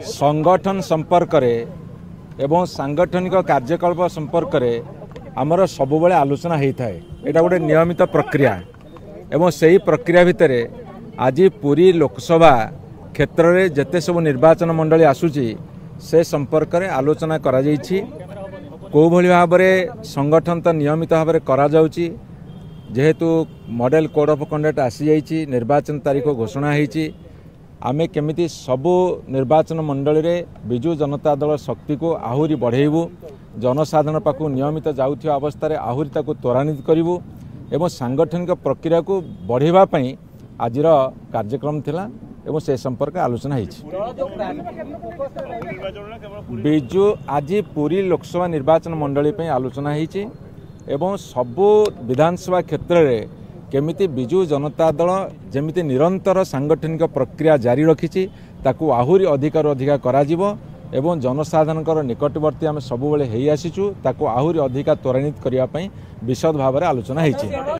संगठन संपर्क एवं सांगठनिक कार्यकल्प संपर्क आमर सब बेले आलोचना होता है। यहाँ गोटे नियमित प्रक्रिया एवं से ही प्रक्रिया भितर आज पुरी लोकसभा क्षेत्र में जिते सब निर्वाचन मंडली आसूची से संपर्क में आलोचना करा जाइछि। को भली भाव में संगठन तो नियमित भाव में करा जाउछि। जेहेतु मॉडल कोड ऑफ कंडक्ट आसी जाइछि, निर्वाचन तारीख घोषणा होइछि। आमे केमिति सबु निर्वाचन मंडली रे बिजु जनता दल शक्ति को आहुरी बढ़ेबू, जनसाधारण पाखु नियमित जाउथिया अवस्था रे आहुरी ताकु त्वरान्वित करिवु एवं सांगठनिक प्रक्रिया को बढ़ेबा पई आजिर कार्यक्रम थिला एवं से संपर्क आलोचना होइछि। बिजु आज पूरी लोकसभा निर्वाचन मंडली पे आलोचना होइछि एवं सबु विधानसभा क्षेत्र रे केमिति बिजु जनता दल जेमिति निरंतर सांगठनिक प्रक्रिया जारी रखिछि ताकू आहुरी अधिकार अधिका करा जिवो एवं जनसाधारण निकटवर्ती आम सबुबले हेई आसीचु ताकू आहुरी अधिका त्वरान्वित करिया पई विशद भाव में आलोचना होइछि।